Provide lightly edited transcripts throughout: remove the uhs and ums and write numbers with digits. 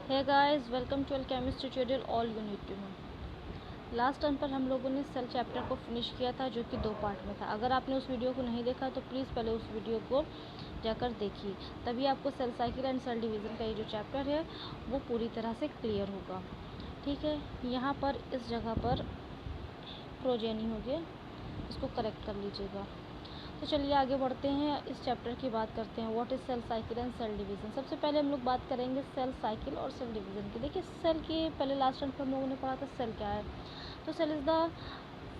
Hey guys, welcome to chemistry tutorial all you need to know. Last time पर हम लोगों ने cell chapter को फिनिश किया था, जो कि 2 पार्ट में था। अगर आपने उस वीडियो को नहीं देखा तो प्लीज़ पहले उस वीडियो को जाकर देखिए, तभी आपको cell cycle and cell division का ये जो चैप्टर है वो पूरी तरह से क्लियर होगा। ठीक है, यहाँ पर इस जगह पर प्रोजेनी हो गया, इसको करेक्ट कर लीजिएगा। तो चलिए आगे बढ़ते हैं, इस चैप्टर की बात करते हैं। What is cell cycle and cell division. सबसे पहले हम लोग बात करेंगे सेल साइकिल और सेल डिवीज़न की। देखिए, सेल के पहले लास्ट टाइम पर हम लोगों ने पढ़ा था सेल क्या है। तो cell is the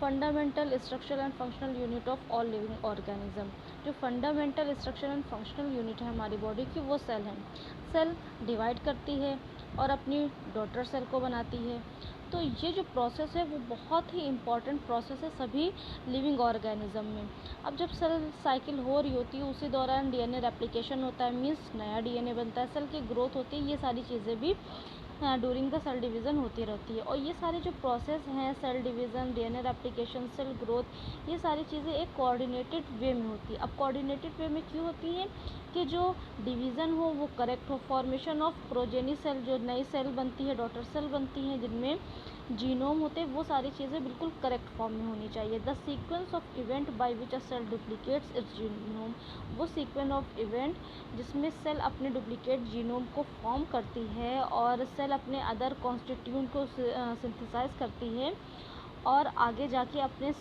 fundamental structural and functional unit of all living organism. जो fundamental structural and functional unit है हमारी बॉडी की, वो सेल है। सेल डिवाइड करती है और अपनी डॉटर सेल को बनाती है। तो ये जो प्रोसेस है वो बहुत ही इम्पॉर्टेंट प्रोसेस है सभी लिविंग ऑर्गेनिज्म में। अब जब सेल साइकिल हो रही होती है, उसी दौरान डीएनए रेप्लिकेशन होता है, मीन्स नया डीएनए बनता है, सेल की ग्रोथ होती है। ये सारी चीज़ें भी ड्यूरिंग द सेल डिवीज़न होती रहती है। और ये सारे जो प्रोसेस हैं, cell division, DNA replication, cell growth, ये सारी चीज़ें एक कोऑर्डिनेटेड वे में होती है। अब कोऑर्डिनेटेड वे में क्यों होती है कि जो डिवीज़न हो वो करेक्ट हो, फॉर्मेशन ऑफ प्रोजेनी सेल, जो नई सेल बनती है, डॉटर सेल बनती हैं जिनमें जीनोम होते हैं, वो सारी चीज़ें बिल्कुल करेक्ट फॉर्म में होनी चाहिए। The sequence of event by which a cell duplicates its genome, वो सीक्वेंस ऑफ इवेंट जिसमें सेल अपने डुप्लीकेट जीनोम को फॉर्म करती है और सेल अपने अदर कॉन्स्टिट्यूएंट को सिंथेसाइज करती है और आगे जाके अपने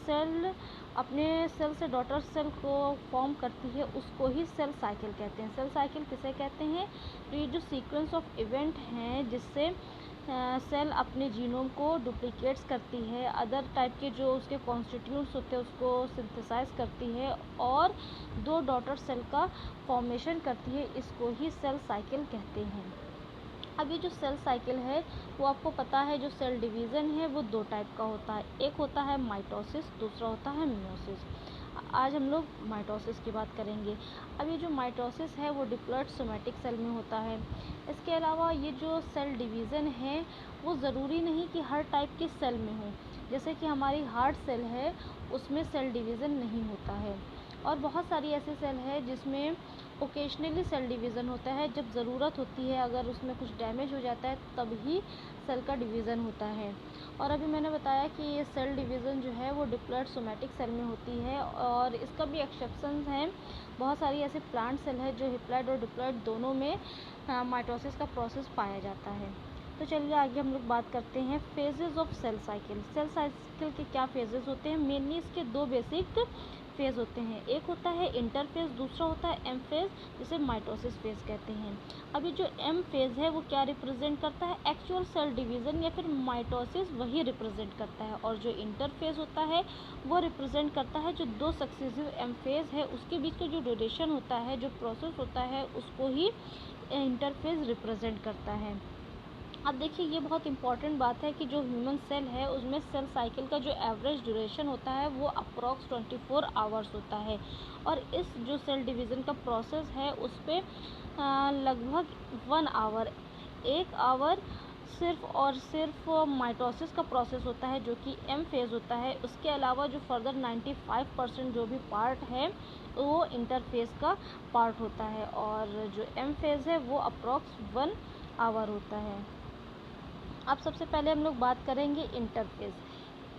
सेल से डॉटर सेल को फॉर्म करती है, उसको ही सेल साइकिल कहते हैं। सेल साइकिल किसे कहते हैं? तो ये जो सीक्वेंस ऑफ इवेंट हैं जिससे सेल अपने जीनोम को डुप्लीकेट्स करती है, अदर टाइप के जो उसके कॉन्स्टिट्यूंट्स होते हैं उसको सिंथेसाइज करती है और 2 डॉटर सेल का फॉर्मेशन करती है, इसको ही सेल साइकिल कहते हैं। अब ये जो सेल साइकिल है वो आपको पता है, जो सेल डिवीज़न है वो 2 टाइप का होता है। एक होता है माइटोसिस, दूसरा होता है मियोसिस। आज हम लोग माइटोसिस की बात करेंगे। अब ये जो माइटोसिस है वो डिप्लॉयड सोमैटिक सेल में होता है। इसके अलावा ये जो सेल डिवीज़न है वो ज़रूरी नहीं कि हर टाइप के सेल में हो। जैसे कि हमारी हार्ट सेल है, उसमें सेल डिवीज़न नहीं होता है। और बहुत सारी ऐसे सेल है जिसमें ओकेजनली सेल डिवीज़न होता है, जब ज़रूरत होती है, अगर उसमें कुछ डैमेज हो जाता है तब ही सेल का डिवीज़न होता है। और अभी मैंने बताया कि ये सेल डिवीज़न जो है वो डिप्लॉयड सोमैटिक सेल में होती है और इसका भी एक्सेप्शंस हैं। बहुत सारी ऐसे प्लांट सेल है जो हिप्लॉयड और डिप्लॉयड दोनों में माइटोसिस का प्रोसेस पाया जाता है। तो चलिए आगे हम लोग बात करते हैं phases of cell cycle. Cell cycle के क्या फेजेस होते हैं? मेनली इसके 2 बेसिक फेज़ होते हैं। एक होता है इंटरफेज़, दूसरा होता है एम फेज़, जिसे माइटोसिस फेज़ कहते हैं। अभी जो एम फेज़ है वो क्या रिप्रेजेंट करता है? एक्चुअल सेल डिवीज़न या फिर माइटोसिस वही रिप्रेजेंट करता है। और जो इंटरफेज़ होता है वो रिप्रेजेंट करता है जो 2 सक्सेसिव एम फेज़ है उसके बीच का जो ड्यूरेशन होता है, जो प्रोसेस होता है, उसको ही इंटरफेज़ रिप्रेजेंट करता है। अब देखिए, ये बहुत इंपॉर्टेंट बात है कि जो ह्यूमन सेल है उसमें सेल साइकिल का जो एवरेज ड्यूरेशन होता है वो अप्रॉक्स 24 आवर्स होता है। और इस जो सेल डिवीज़न का प्रोसेस है उस पर लगभग 1 आवर, 1 आवर सिर्फ और सिर्फ माइटोसिस का प्रोसेस होता है, जो कि एम फेज़ होता है। उसके अलावा जो फर्दर 95% जो भी पार्ट है वो इंटरफेज़ का पार्ट होता है और जो एम फेज़ है वो अप्रॉक्स 1 आवर होता है। अब सबसे पहले हम लोग बात करेंगे interphase.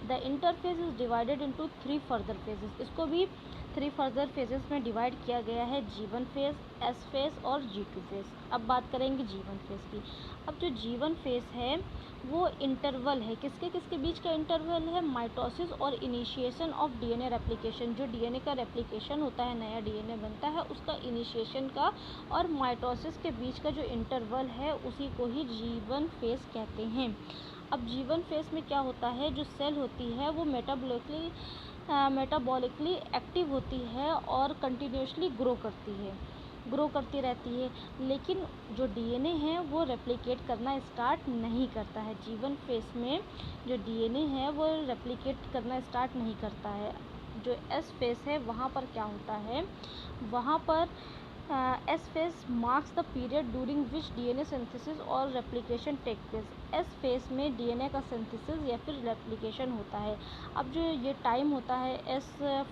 The interphase is divided into 3 further phases. इसको भी 3 फर्दर फेजेस में डिवाइड किया गया है, G1 फेज़, S फेज़ और G2 फेज़। अब बात करेंगे G1 फेज़ की। अब जो G1 फेज़ है वो इंटरवल है, किसके किसके बीच का इंटरवल है? माइटोसिस और इनिशिएशन ऑफ डीएनए रेप्लिकेशन। जो डीएनए का रेप्लिकेशन होता है, नया डीएनए बनता है, उसका इनिशिएशन का और माइटोसिस के बीच का जो इंटरवल है उसी को ही G1 फेज़ कहते हैं। अब G1 फेज़ में क्या होता है? जो सेल होती है वो मेटाबॉलिकली एक्टिव होती है और कंटिन्यूसली ग्रो करती रहती है, लेकिन जो डीएनए है वो रेप्लिकेट करना स्टार्ट नहीं करता है। G1 फेज़ में जो डीएनए है वो रेप्लिकेट करना स्टार्ट नहीं करता है। जो एस फेज़ है वहाँ पर क्या होता है? वहाँ पर S phase marks the period during which DNA synthesis और replication take place. S phase में DNA का synthesis या फिर replication होता है. अब जो ये टाइम होता है S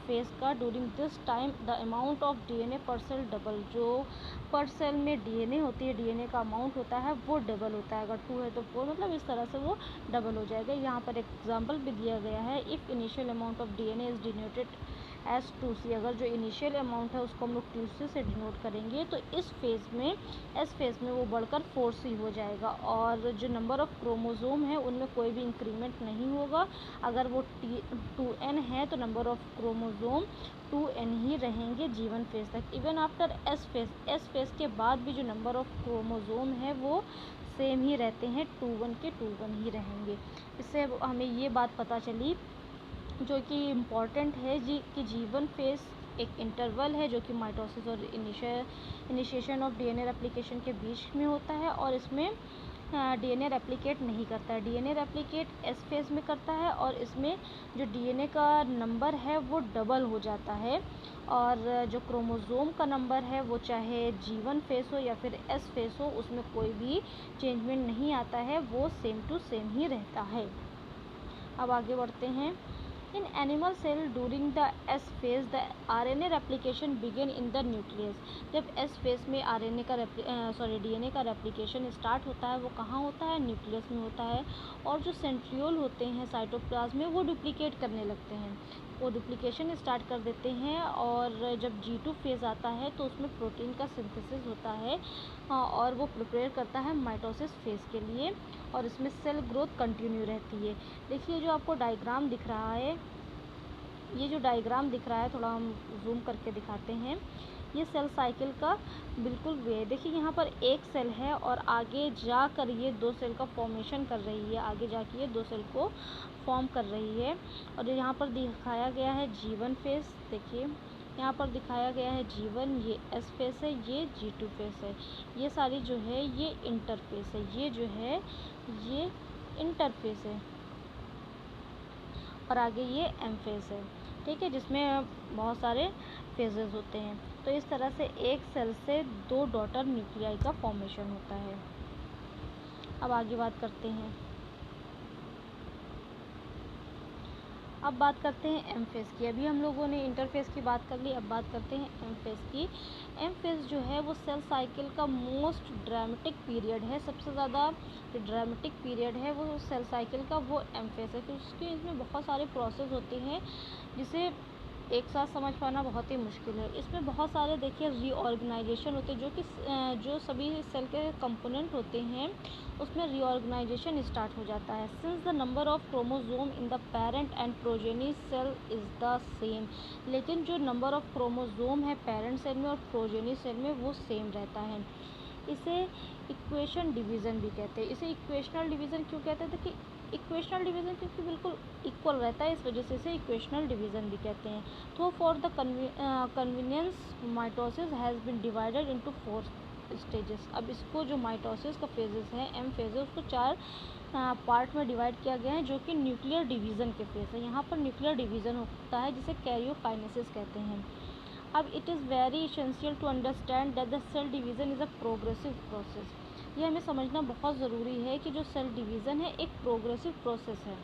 phase का, during this time the amount of DNA per cell double, जो पर सेल में DNA होती है, DNA का अमाउंट होता है वो डबल होता है. अगर 2 है तो 4, मतलब इस तरह से वो डबल हो जाएगा. यहाँ पर एग्जाम्पल भी दिया गया है. If initial amount of DNA is denoted S 2C, अगर जो इनिशियल अमाउंट है उसको हम लोग 2C से डिनोट करेंगे तो इस फेज़ में, एस फेज़ में वो बढ़कर 4C हो जाएगा. और जो नंबर ऑफ़ क्रोमोज़ोम है उनमें कोई भी इंक्रीमेंट नहीं होगा. अगर वो 2N है तो नंबर ऑफ़ क्रोमोज़ोम 2N ही रहेंगे जीवन फेज़ तक. इवन आफ्टर एस फेज़ के बाद भी जो नंबर ऑफ़ क्रोमोज़ोम है वो सेम ही रहते हैं, 2-1 के 2-1 ही रहेंगे. इससे हमें ये बात पता चली जो कि इम्पॉर्टेंट है कि जीवन फेज़ एक इंटरवल है जो कि माइटोसिस और इनिशिएशन ऑफ DNA रेप्लिकेशन के बीच में होता है. और इसमें DNA रेप्लिकेट नहीं करता है. DNA रेप्लिकेट एस फेज़ में करता है और इसमें जो DNA का नंबर है वो डबल हो जाता है. और जो क्रोमोज़ोम का नंबर है वो चाहे जीवन फेज़ हो या फिर एस फेज़ हो, उसमें कोई भी चेंजमेंट नहीं आता है, वो सेम टू सेम ही रहता है. अब आगे बढ़ते हैं. In animal cell during the S phase the RNA replication begin in the nucleus. जब S phase में RNA का DNA का रेप्लिकेशन स्टार्ट होता है वो कहाँ होता है? न्यूक्लियस में होता है. और जो सेंट्रियोल होते हैं साइटोप्लाज्म में वो डुप्लीकेट करने लगते हैं, वो डुप्लीकेशन स्टार्ट कर देते हैं. और जब G2 फेज़ आता है तो उसमें प्रोटीन का सिंथेसिस होता है और वो प्रिपेयर करता है माइटोसिस फेज़ के लिए. और इसमें सेल ग्रोथ कंटिन्यू रहती है. देखिए जो आपको डायग्राम दिख रहा है, ये जो डायग्राम दिख रहा है, थोड़ा हम जूम करके दिखाते हैं. ये सेल साइकिल का बिल्कुल वे है. देखिए यहाँ पर एक सेल है और आगे जाकर ये 2 सेल का फॉर्मेशन कर रही है, आगे जाके ये 2 सेल को फॉर्म कर रही है. और यहाँ पर दिखाया गया है जीवन फेज़. देखिए यहाँ पर दिखाया गया है जीवन, ये एस फेज़ है, ये G2 फेज़ है. ये सारी जो है ये इंटरफेस है, ये जो है ये इंटरफेस है. और आगे ये एम फेज़ है, ठीक है, जिसमें बहुत सारे फेजेस होते हैं. तो इस तरह से एक सेल से 2 डॉटर न्यूक्लियाई का फॉर्मेशन होता है. अब आगे बात करते हैं. अब बात करते हैं एम फेज़ की. अभी हम लोगों ने इंटरफेस की बात कर ली, अब बात करते हैं एम फेज़ की. एम फेज़ जो है वो सेल साइकिल का मोस्ट ड्रामेटिक पीरियड है. सबसे ज़्यादा जो ड्रामेटिक पीरियड है वो सेल साइकिल का वो एम फेज़ है. क्योंकि इसमें बहुत सारे प्रोसेस होते हैं जिसे एक साथ समझ पाना बहुत ही मुश्किल है. इसमें बहुत सारे देखिए रीऑर्गेनाइजेशन होते हैं जो कि जो सभी सेल के कंपोनेंट होते हैं उसमें रीऑर्गेनाइजेशन स्टार्ट हो जाता है. Since the number of chromosome in the parent and progeny cell is the same, लेकिन जो नंबर ऑफ क्रोमोज़ोम है पेरेंट सेल में और प्रोजेनी सेल में वो सेम रहता है. इसे इक्वेशन डिवीज़न भी कहते हैं. इसे इक्वेशनल डिवीज़न क्यों कहते हैं? देखिए इक्वेशनल डिवीज़न क्योंकि बिल्कुल इक्वल रहता है, इस वजह से इसे इक्वेशनल डिवीज़न भी कहते हैं. तो for the convenience mitosis has been divided into 4 stages. अब इसको जो माइटोसिस का फेजेस है, एम फेज है, उसको 4 पार्ट में डिवाइड किया गया है जो कि न्यूक्लियर डिवीज़न के फेज है. यहाँ पर न्यूक्लियर डिवीज़न होता है जिसे कैरियोकाइनेसिस कहते हैं. अब it is very essential to understand that the cell division is a progressive process. ये हमें समझना बहुत ज़रूरी है कि जो सेल डिवीज़न है एक प्रोग्रेसिव प्रोसेस है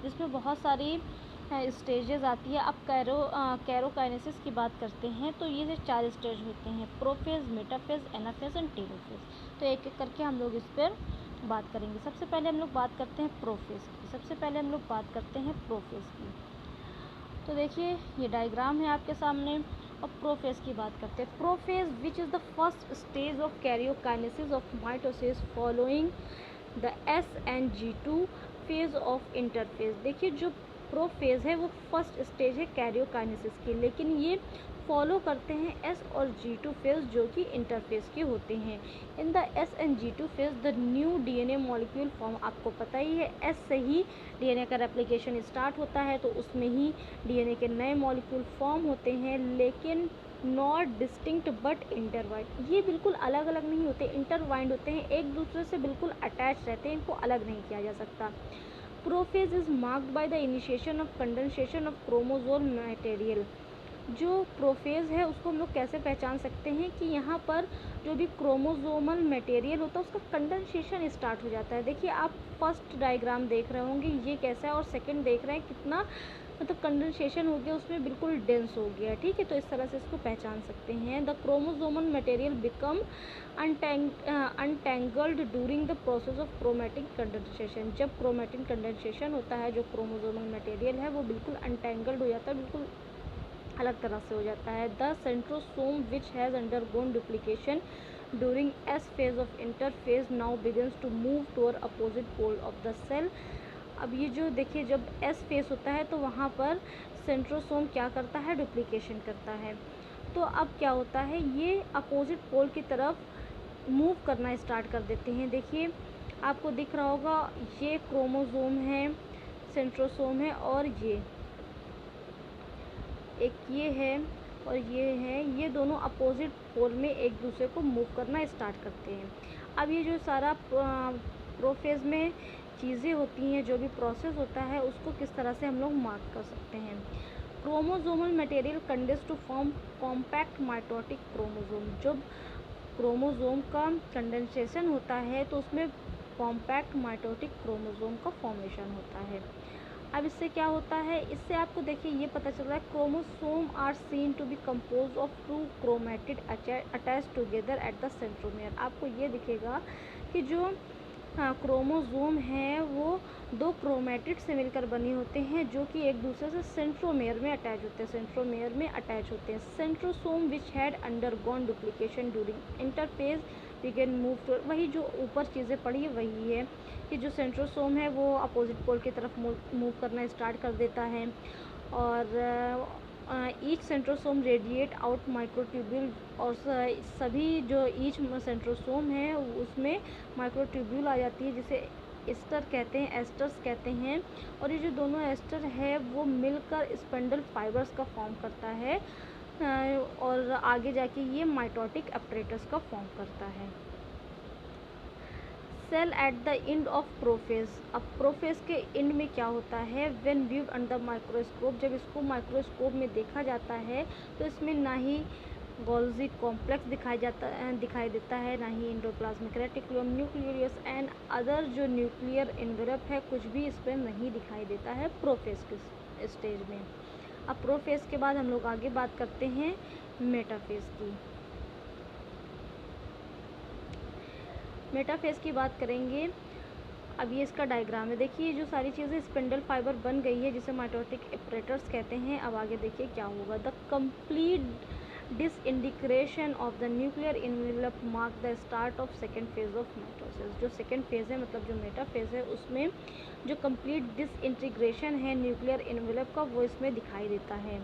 जिसमें बहुत सारी स्टेजेस आती है. अब कैरोकाइनेसिस की बात करते हैं तो ये 4 स्टेज होते हैं: prophase, metaphase, anaphase and telophase. तो एक एक करके हम लोग इस पर बात करेंगे. सबसे पहले हम लोग बात करते हैं प्रोफेज की. तो देखिए ये डायग्राम है आपके सामने. और प्रोफेज की बात करते हैं. Prophase which is the first stage of karyokinesis of mitosis following the S and G2 phase of interphase. देखिए जो प्रोफेज है वो फर्स्ट स्टेज है कैरियोकाइनेसिस की, लेकिन ये फॉलो करते हैं S और G2 फेज़ जो कि इंटरफेज के होते हैं. In the S and G2 phase the new DNA molecule form. आपको पता ही है S से ही DNA का रेप्लिकेशन स्टार्ट होता है तो उसमें ही DNA के नए मॉलिक्यूल फॉर्म होते हैं, लेकिन नॉट डिस्टिंक्ट बट इंटरवाइंड. ये बिल्कुल अलग अलग नहीं होते, इंटरवाइंड होते हैं, एक दूसरे से बिल्कुल अटैच रहते हैं, इनको अलग नहीं किया जा सकता. Prophase is marked by the initiation of condensation of chromosome material. जो प्रोफेज है उसको हम लोग कैसे पहचान सकते हैं कि यहाँ पर जो भी क्रोमोसोमल मटेरियल होता है उसका कंडेंसेशन स्टार्ट हो जाता है। देखिए आप फर्स्ट डायग्राम देख रहे होंगे ये कैसा है, और सेकंड देख रहे हैं कितना मतलब कंडेंसेशन हो गया, उसमें बिल्कुल डेंस हो गया। ठीक है, तो इस तरह से इसको पहचान सकते हैं। The chromosomal material become untangled during the process of chromatin condensation. जब क्रोमैटिन कंडेंसेशन होता है, जो क्रोमोसोमल मटेरियल है वो बिल्कुल अनटेंगल्ड हो जाता है, बिल्कुल अलग तरह से हो जाता है। The centrosome which has undergone duplication during S phase of interphase now begins to move toward opposite pole of the cell. अब ये जो देखिए जब एस फेज होता है तो वहाँ पर सेंट्रोसोम क्या करता है, डुप्लीकेशन करता है। तो अब क्या होता है, ये अपोजिट पोल की तरफ मूव करना स्टार्ट कर देते हैं। देखिए आपको दिख रहा होगा ये क्रोमोसोम है, सेंट्रोसोम है, और ये एक ये है और ये है, ये दोनों अपोजिट पोल में एक दूसरे को मूव करना स्टार्ट करते हैं। अब ये जो सारा प्रोफेज में चीज़ें होती हैं, जो भी प्रोसेस होता है, उसको किस तरह से हम लोग मार्क कर सकते हैं। Chromosomal material condense to form compact mitotic chromosome. जब क्रोमोसोम का कंडेंसेशन होता है तो उसमें कॉम्पैक्ट माइटोटिक क्रोमोसोम का फॉर्मेशन होता है। अब इससे क्या होता है, इससे आपको देखिए ये पता चल रहा है chromosome are seen to be compose of two chromatid attach together at the centromere. आपको ये दिखेगा कि जो क्रोमोसोम है वो दो क्रोमैटिड से मिलकर बने होते हैं, जो कि एक दूसरे से सेंट्रोमेयर में अटैच होते हैं, सेंट्रोमेयर में अटैच होते हैं। Centrosome which had undergone duplication during interphase begin move to, वही जो ऊपर चीज़ें पड़ी है वही है कि जो सेंट्रोसोम है वो अपोजिट पोल की तरफ मूव करना स्टार्ट कर देता है, और each centrosome radiate out microtubule, और सभी जो ईच सेंट्रोसोम है उसमें माइक्रोट्यूब्यूल आ जाती है, जिसे एस्टर कहते हैं, एस्टर्स कहते हैं। और ये जो दोनों एस्टर है वो मिलकर स्पेंडल फाइबर्स का फॉर्म करता है, और आगे जाके ये माइटोटिक अपरेटस का फॉर्म करता है। Cell at the end of prophase. अब प्रोफेज के एंड में क्या होता है, व्हेन व्यूड अंडर माइक्रोस्कोप, जब इसको माइक्रोस्कोप में देखा जाता है तो इसमें ना ही गोल्जी कॉम्प्लेक्स दिखाई देता है, ना ही endoplasmic reticulum, nucleus and other जो न्यूक्लियर एनवेलप है, कुछ भी इस पर नहीं दिखाई देता है प्रोफेज के स्टेज में। अब प्रोफेज के बाद हम लोग आगे बात करते हैं मेटाफेज की। मेटाफेज की बात करेंगे। अब ये इसका डायग्राम है। देखिए जो सारी चीज़ें स्पिंडल फाइबर बन गई है, जिसे माइटोटिक अपरेटर्स कहते हैं। अब आगे देखिए क्या होगा। The complete disintegration of the nuclear envelope mark the start of second phase of mitosis. जो सेकेंड फेज है, मतलब जो मेटाफेज है, उसमें जो कंप्लीट डिसइंटीग्रेशन है न्यूक्लियर एनवेलप का, वो इसमें दिखाई देता है।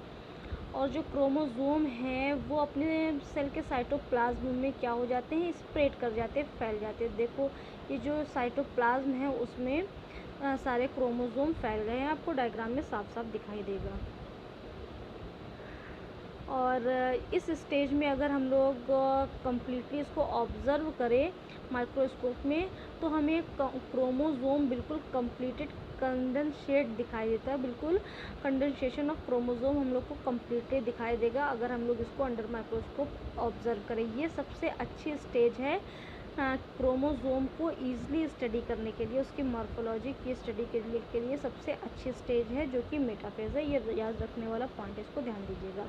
और जो क्रोमोसोम हैं वो अपने सेल के साइटोप्लाज्म में क्या हो जाते हैं, स्प्रेड कर जाते हैं, फैल जाते हैं। देखो ये जो साइटोप्लाज्म है उसमें सारे क्रोमोसोम फैल गए हैं, आपको डायग्राम में साफ साफ दिखाई देगा। और इस स्टेज में अगर हम लोग कम्प्लीटली इसको ऑब्ज़र्व करें माइक्रोस्कोप में, तो हमें क्रोमोसोम बिल्कुल कम्प्लीटेड कंडेंसेट दिखाई देता है। बिल्कुल कंडेंसेशन ऑफ क्रोमोसोम हम लोग को कम्प्लीटली दिखाई देगा अगर हम लोग इसको अंडर माइक्रोस्कोप ऑब्ज़र्व करें। ये सबसे अच्छी स्टेज है क्रोमोसोम को ईज़िली स्टडी करने के लिए, उसकी मॉर्फोलॉजी की स्टडी के लिए सबसे अच्छी स्टेज है, जो कि मेटाफेज है। ये याद रखने वाला पॉइंट है, इसको ध्यान दीजिएगा।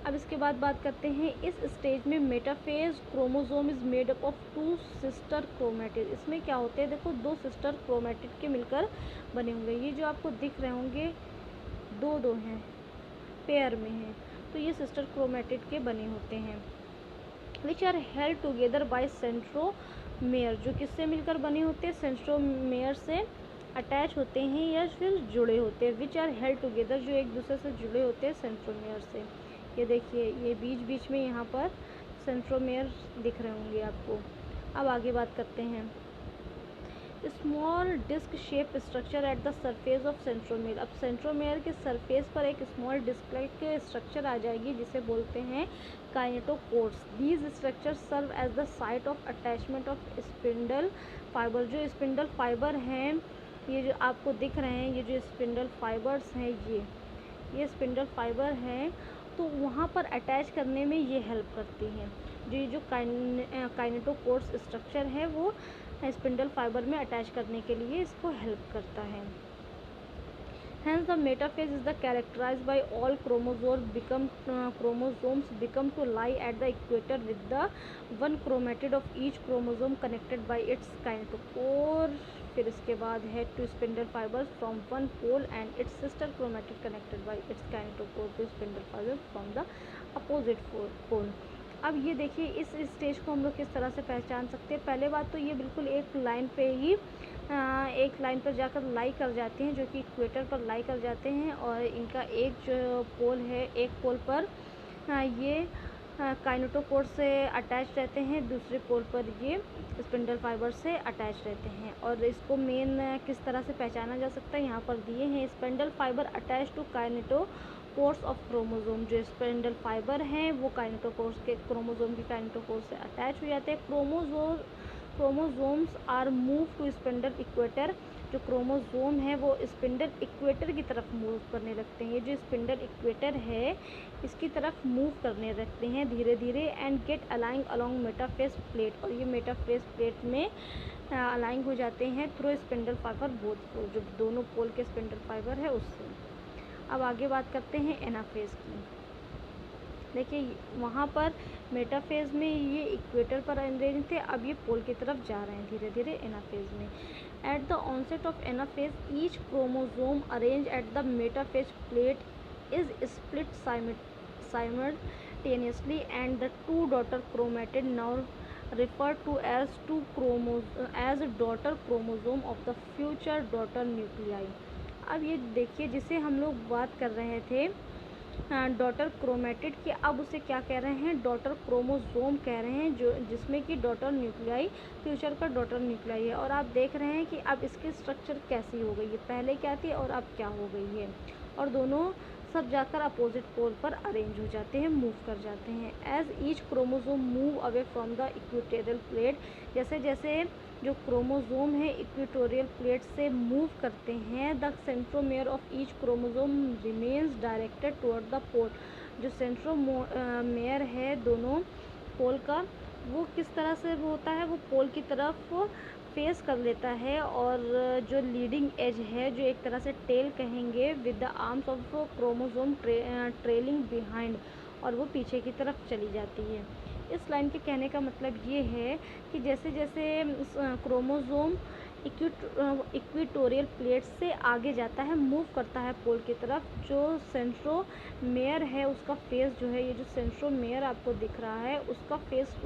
अब इसके बाद बात करते हैं इस स्टेज में metaphase chromosome is made up of two sister chromatid. इसमें क्या होते हैं, देखो दो सिस्टर क्रोमैटिड के मिलकर बने होंगे। ये जो आपको दिख रहे होंगे दो हैं, पेयर में हैं, तो ये सिस्टर क्रोमैटिड के बने होते हैं। Which are held together by centromere, जो किससे मिलकर बने होते हैं, सेंट्रोमेयर से अटैच होते हैं या फिर जुड़े होते हैं। विच आर हेल्ड टुगेदर, जो एक दूसरे से जुड़े होते हैं सेंट्रोमेयर से। ये देखिए ये बीच में यहाँ पर सेंट्रोमेयर दिख रहे होंगे आपको। अब आगे बात करते हैं small disc shape structure at the surface of centromere. अब सेंट्रोमेयर के सरफेस पर एक स्मॉल डिस्क लाइक स्ट्रक्चर आ जाएगी, जिसे बोलते हैं kinetochores. These structure serve as the site of attachment of spindle fibre. जो स्पिंडल फाइबर हैं, ये जो आपको दिख रहे हैं, ये जो स्पिंडल फाइबर्स हैं, ये स्पिंडल फाइबर हैं, तो वहाँ पर अटैच करने में ये हेल्प करती हैं। जो काइनेटोकोर्स स्ट्रक्चर है वो स्पिंडल फाइबर में अटैच करने के लिए इसको हेल्प करता है। Hence, the metaphase is the characterized by all chromosomes become to lie at the equator with the one chromatid of each chromosome connected by its kinetochore. फिर इसके बाद है to spindle fibers from one pole and its sister chromatid connected by its kinetochore to spindle fibers from the opposite pole. अब ये देखिए इस stage को हम लोग किस तरह से पहचान सकते हैं। पहले बात तो ये बिल्कुल एक लाइन पे ही एक लाइन पर जाकर लाई कर जाते हैं, जो कि इक्वेटर पर लाई कर जाते हैं, और इनका एक जो पोल है, एक पोल पर ये काइनेटोकोर से अटैच रहते हैं, दूसरे पोल पर ये स्पिंडल फाइबर से अटैच रहते हैं। और इसको मेन किस तरह से पहचाना जा सकता है यहाँ पर दिए हैं। Spindle fibre attach to kinetochores of chromosome. जो स्पिंडल फाइबर हैं वो काइनेटोकोर्स के क्रोमोसोम के काइनेटोकोर से अटैच हो जाते हैं। Chromosomes are move to spindle equator. जो क्रोमोसोम है वो स्पिंडल इक्वेटर की तरफ मूव करने लगते हैं। जो स्पिंडल इक्वेटर है इसकी तरफ मूव करने लगते हैं धीरे धीरे, and get aligning along metaphase plate. और ये मेटाफेस प्लेट में अलाइंग हो जाते हैं through spindle fibre both pole, जो दोनों पोल के स्पिंडल फाइबर है उससे। अब आगे बात करते हैं एनाफेज की। देखिए वहाँ पर मेटाफेज में ये इक्वेटर पर अरेंज थे, अब ये पोल की तरफ जा रहे हैं धीरे धीरे एनाफेज में। At the onset of anaphase each chromosome arrange at the metaphase plate is split simultaneously and the two daughter chromatid now referred to as daughter chromosome of the future daughter nuclei। अब ये देखिए जिसे हम लोग बात कर रहे थे डॉटर क्रोमेटिड की, अब उसे क्या कह रहे हैं, डॉटर क्रोमोसोम कह रहे हैं, जो जिसमें कि डॉटर न्यूक्लियाई फ्यूचर का डॉटर न्यूक्लियाई है। और आप देख रहे हैं कि अब इसकी स्ट्रक्चर कैसी हो गई है, पहले क्या थी और अब क्या हो गई है। और दोनों सब जाकर अपोजिट पोल पर अरेंज हो जाते हैं, मूव कर जाते हैं। As each chromosome move away from the equatorial plate, जैसे जैसे जो क्रोमोसोम है इक्वेटोरियल प्लेट से मूव करते हैं, the centromere of each chromosome remains directed toward the pole. जो सेंट्रोमेयर है दोनों पोल का, वो किस तरह से होता है, वो पोल की तरफ फेस कर लेता है। और जो लीडिंग एज है, जो एक तरह से टेल कहेंगे, with the arms of chromosome trailing behind, और वो पीछे की तरफ चली जाती है। इस लाइन के कहने का मतलब ये है कि जैसे जैसे क्रोमोसोम इक्वेटोरियल प्लेट से आगे जाता है, मूव करता है पोल की तरफ, जो सेंट्रोमेयर है उसका फेस जो है, ये जो सेंट्रोमेयर आपको दिख रहा है उसका फेस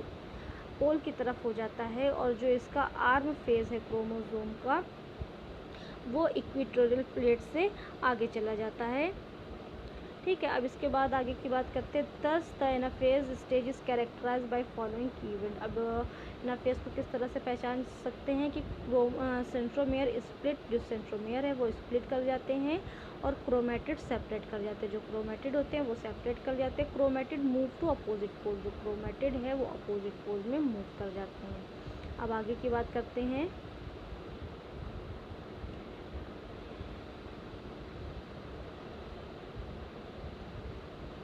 पोल की तरफ हो जाता है, और जो इसका आर्म फेस है क्रोमोसोम का वो इक्वेटोरियल प्लेट से आगे चला जाता है। ठीक है, अब इसके बाद आगे की बात करते हैं। Thus the anaphase stage is characterise by following key event. अब एनाफेज को किस तरह से पहचान सकते हैं कि सेंट्रोमेयर स्प्लिट, जो सेंट्रोमेयर है वो स्प्लिट कर जाते हैं और क्रोमेटिड सेपरेट कर जाते हैं। जो क्रोमेटिड होते हैं वो सेपरेट कर जाते हैं। Chromatid move to opposite pole, जो क्रोमेटिड है वो अपोजिट पोल में मूव कर जाते हैं। अब आगे की बात करते हैं।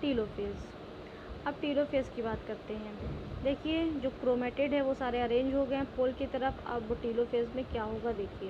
टीलोफेज। अब टीलोफेज की बात करते हैं। देखिए जो क्रोमेटिड है वो सारे अरेंज हो गए हैं पोल की तरफ। अब टीलोफेज में क्या होगा देखिए।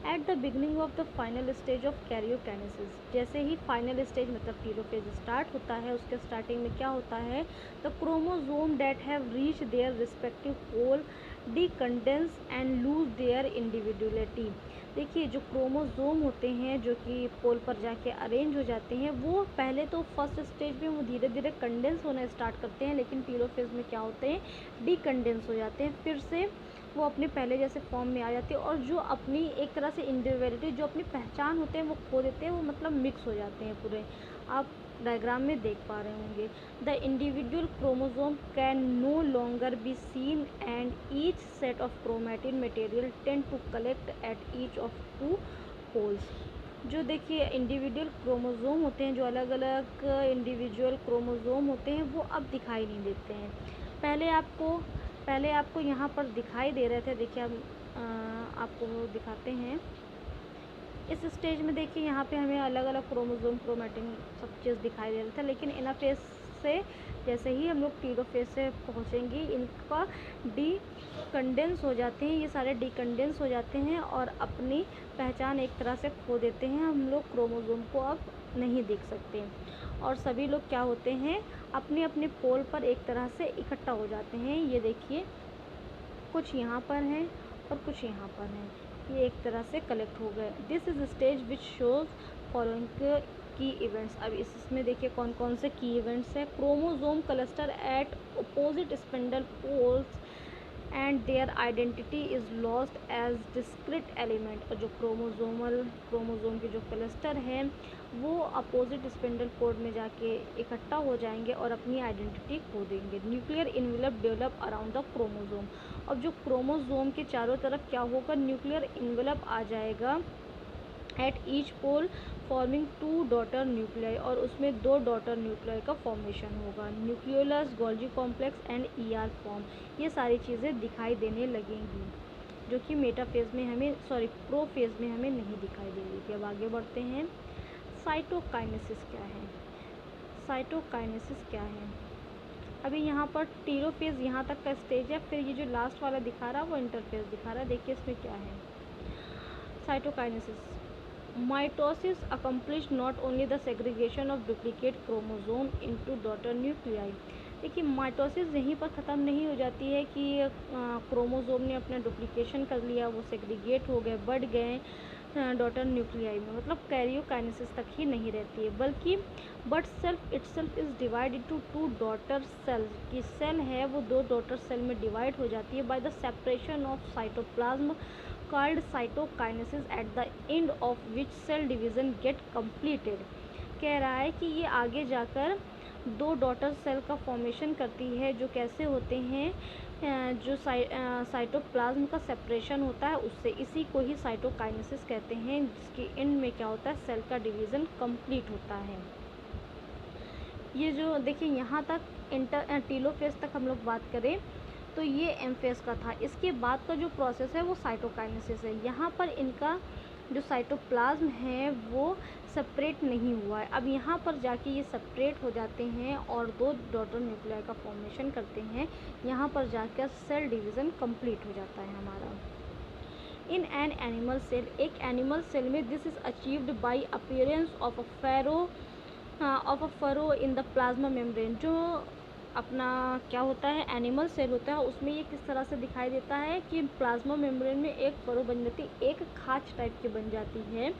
At the beginning of the final stage of karyokinesis, जैसे ही फाइनल स्टेज मतलब टीलोफेज स्टार्ट होता है, उसके स्टार्टिंग में क्या होता है, the chromosome that have reach their respective pole decondense and lose their individuality. देखिए जो क्रोमोसोम होते हैं जो कि पोल पर जाके अरेंज हो जाते हैं, वो पहले तो फर्स्ट स्टेज में वो धीरे धीरे कंडेंस होना स्टार्ट करते हैं, लेकिन टीलोफेज में क्या होते हैं, डीकंडेंस हो जाते हैं, फिर से वो अपने पहले जैसे फॉर्म में आ जाते हैं, और जो अपनी एक तरह से इंडिविजुअलिटी, जो अपनी पहचान होते हैं वो खो देते हैं, वो मतलब मिक्स हो जाते हैं पूरे। आप डायग्राम में देख पा रहे होंगे। The individual chromosome can no longer be seen and each set of chromatin material tend to collect at each of two poles. जो देखिए इंडिविजुअल क्रोमोसोम होते हैं, जो अलग अलग इंडिविजुअल क्रोमोसोम होते हैं, वो अब दिखाई नहीं देते हैं। पहले आपको यहाँ पर दिखाई दे रहे थे। देखिए अब आपको वो दिखाते हैं। इस स्टेज में देखिए यहाँ पे हमें अलग अलग क्रोमोसोम क्रोमैटिन सब चीज़ दिखाई दे रहा था, लेकिन इनाफेज से जैसे ही हम लोग टीलोफेज से पहुँचेंगे इनका डीकंडेंस हो जाते हैं, ये सारे डीकंडेंस हो जाते हैं और अपनी पहचान एक तरह से खो देते हैं। हम लोग क्रोमोसोम को अब नहीं देख सकते और सभी लोग क्या होते हैं, अपने अपने पोल पर एक तरह से इकट्ठा हो जाते हैं। ये देखिए कुछ यहाँ पर हैं और कुछ यहाँ पर हैं, ये एक तरह से कलेक्ट हो गए। This is stage which shows following key events. अब इसमें देखिए कौन कौन से की इवेंट्स हैं। Chromosome cluster at opposite spindle poles and their identity is lost as discrete element. और जो क्रोमोसोम के जो क्लस्टर हैं वो अपोजिट स्पिंडल पोल में जाके इकट्ठा हो जाएंगे और अपनी आइडेंटिटी खो देंगे। Nuclear envelope develop around the chromosome. अब जो क्रोमोसोम के चारों तरफ क्या होगा, न्यूक्लियर इन्वेलप आ जाएगा at each pole forming 2 daughter nuclei, और उसमें 2 डॉटर न्यूक्लियाई का फॉर्मेशन होगा। Nucleolus, Golgi complex and ER form, ये सारी चीज़ें दिखाई देने लगेंगी जो कि मेटाफेज में हमें प्रोफेज में हमें नहीं दिखाई दे रही थी। अब आगे बढ़ते हैं। साइटोकाइनेसिस क्या है? साइटोकाइनेसिस क्या है? अभी यहाँ पर टीलोफेज यहाँ तक का स्टेज है, फिर ये जो लास्ट वाला दिखा रहा है वो इंटरफेज दिखा रहा है। देखिए इसमें क्या है। Cytokinesis, mitosis accomplish not only the segregation of duplicate chromosome into daughter nuclei. देखिए माइटोसिस यहीं पर ख़त्म नहीं हो जाती है कि क्रोमोसोम ने अपना डुप्लीकेशन कर लिया, वो सेग्रीगेट हो गए, बढ़ गए डॉटर न्यूक्लियाई में, मतलब कैरियोकाइनेसिस तक ही नहीं रहती है, बल्कि but self itself is divide into 2 daughter cells. की सेल है वो 2 डॉटर सेल में डिवाइड हो जाती है by the separation of cytoplasm called cytokinesis at the end of which cell division get completed। कह रहा है कि ये आगे जाकर 2 डॉटर सेल का फॉर्मेशन करती है, जो कैसे होते हैं, जो साइटोप्लाज्म का सेपरेशन होता है उससे, इसी को ही साइटोकाइनेसिस कहते हैं, जिसकी एंड में क्या होता है, सेल का डिवीज़न कंप्लीट होता है। ये जो देखिए यहाँ तक टीलोफेज तक हम लोग बात करें तो ये एम फेज का था। इसके बाद का जो प्रोसेस है वो साइटोकाइनेसिस है। यहाँ पर इनका जो साइटोप्लाज्म है वो सेपरेट नहीं हुआ है। अब यहाँ पर जाके ये सेपरेट हो जाते हैं और 2 डॉटर न्यूक्लियाई का फॉर्मेशन करते हैं। यहाँ पर जाकर सेल डिवीज़न कंप्लीट हो जाता है हमारा। इन एन एनिमल सेल, एक एनिमल सेल में this is achieved by appearance of a furrow in the plasma membrane. जो अपना क्या होता है, एनिमल सेल होता है, उसमें ये किस तरह से दिखाई देता है कि प्लाज्मा मेम्ब्रेन में एक फरो बन जाती है, एक खाच टाइप की बन जाती है।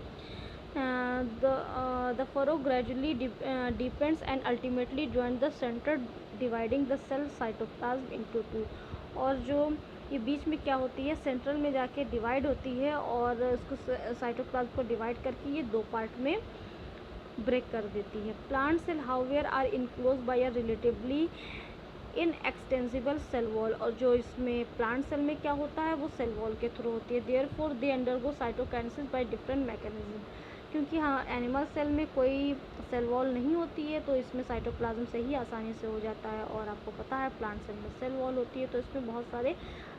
The furrow gradually depends and ultimately join the centre dividing the cell cytoplasm into 2। और जो ये बीच में क्या होती है, सेंट्रल में जाके डिवाइड होती है और उसको साइटोप्लाज्म को डिवाइड करके ये 2 पार्ट में ब्रेक कर देती है। Plant cell however are enclose by a relatively inextensible cell wall. और जो इसमें प्लांट सेल में क्या होता है वो सेल वॉल के थ्रू होती है। Therefore they undergo cytokinesis by different mechanism. क्योंकि हाँ एनिमल सेल में कोई सेल वॉल नहीं होती है तो इसमें साइटोप्लाज्म से ही आसानी से हो जाता है। और आपको पता है प्लांट सेल में सेल वॉल होती है तो इसमें बहुत सारे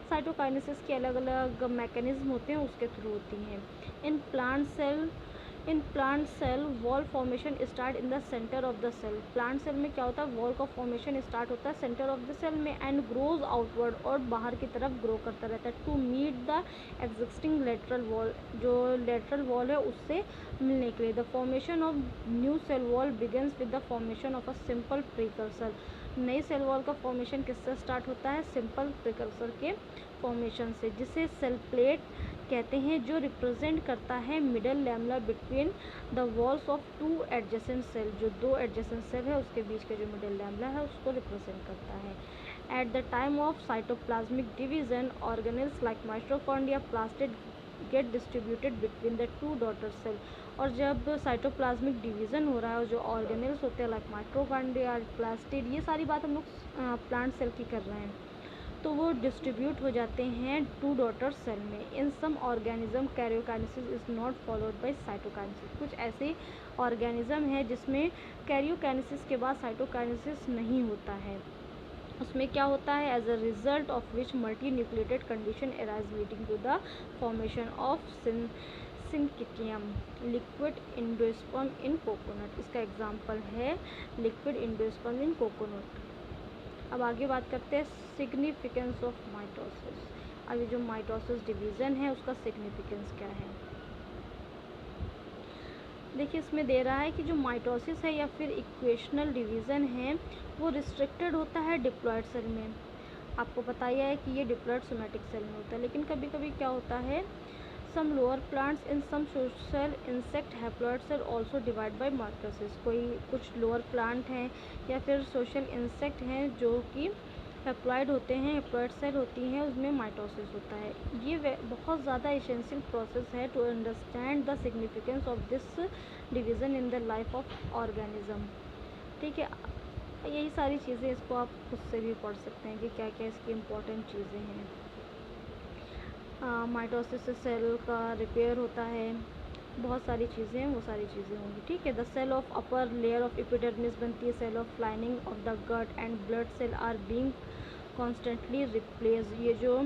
साइटोकाइनेसिस के अलग अलग मैकेनिज्म होते हैं, उसके थ्रू होती हैं। In plant cell wall formation start in the centre of the cell. Plant cell में क्या होता है, वॉल का फॉर्मेशन स्टार्ट होता है सेंटर ऑफ द सेल में एंड ग्रोज आउटवर्ड, और बाहर की तरफ ग्रो करता रहता है to meet the existing lateral wall, जो लेटरल वॉल है उससे मिलने के लिए। The formation of new cell wall begins with the formation of a simple precursor. नई सेल वॉल का फॉर्मेशन किससे स्टार्ट होता है, सिंपल प्रीकर्सर के फॉर्मेशन से, जिसे सेल प्लेट कहते हैं, जो रिप्रेजेंट करता है middle lamella between the walls of 2 adjacent cell. जो 2 एडजेसेंट सेल है उसके बीच का जो मिडल लैमेला है उसको रिप्रेजेंट करता है। At the time of cytoplasmic division organelles like mitochondria plastid get distributed between the 2 daughter cell. और जब साइटोप्लाज्मिक डिवीज़न हो रहा है, जो ऑर्गेनेल्स होते हैं लाइक माइटोकॉन्ड्रिया प्लास्टिड, ये सारी बात हम लोग प्लांट सेल की कर रहे हैं, तो वो डिस्ट्रीब्यूट हो जाते हैं 2 डॉटर सेल में। In some organism karyokinesis is not followed by cytokinesis. कुछ ऐसे ऑर्गेनिज्म है जिसमें कैरियोकाइनेसिस के बाद साइटोकाइनेसिस नहीं होता है। उसमें क्या होता है, as a result of which multi nucleated condition arise leading to the formation of syncytium, liquid endosperm in coconut. इसका एग्जाम्पल है लिक्विड एंडोस्पर्म इन कोकोनट। अब आगे बात करते हैं सिग्निफिकेंस ऑफ माइटोसिस। अब ये जो माइटोसिस डिवीज़न है उसका सिग्निफिकेंस क्या है। देखिए इसमें दे रहा है कि जो माइटोसिस है या फिर इक्वेशनल डिवीज़न है वो रिस्ट्रिक्टेड होता है डिप्लॉयड सेल में। आपको पता ही है कि ये डिप्लॉयड सोमैटिक सेल में होता है, लेकिन कभी कभी क्या होता है some lower plants in some social insect haploid cell also divide by mitosis. कुछ लोअर प्लांट हैं या फिर सोशल इंसेक्ट हैं जो कि हैप्लॉयड होते हैं, हैप्लॉयड सेल होती हैं, उसमें माइटोसिस होता है। ये बहुत ज़्यादा एसेंशियल प्रोसेस है to understand the significance of this division in the life of organism. ठीक है, यही सारी चीज़ें, इसको आप खुद से भी पढ़ सकते हैं कि क्या क्या इसकी इम्पोर्टेंट चीज़ें हैं। माइटोसिस से सेल का रिपेयर होता है, बहुत सारी चीज़ें हैं, वो सारी चीज़ें होंगी। ठीक है, the cell of upper layer of epidermis बनती है, cell of lining of the gut and blood cell are being constantly replace. ये जो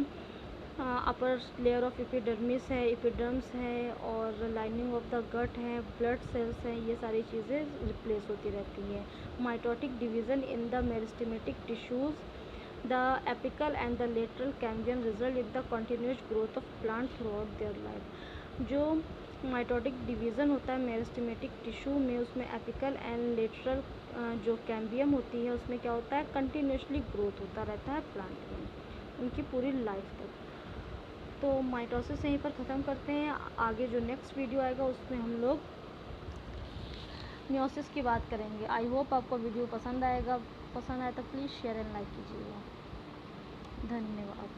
अपर लेयर ऑफ एपिडर्मिस है, एपिडर्म्स है, और लाइनिंग ऑफ द गट है, ब्लड सेल्स हैं, ये सारी चीज़ें रिप्लेस होती रहती हैं। Mitotic division in the meristematic tissues, the apical and the lateral cambium result in the continuous growth of plant through out their life. जो माइटोटिक डिवीज़न होता है मेरिस्टेमेटिक टिश्यू में, उसमें एपिकल एंड लेटरल जो cambium होती है उसमें क्या होता है कंटिन्यूसली ग्रोथ होता रहता है प्लांट में उनकी पूरी लाइफ तक। तो माइटोसिस यहीं पर ख़त्म करते हैं। आगे जो नेक्स्ट वीडियो आएगा उसमें हम लोग मियोसिस की बात करेंगे। आई होप आपको वीडियो पसंद आएगा। पसंद आए तो प्लीज़ शेयर एंड लाइक कीजिएगा। धन्यवाद।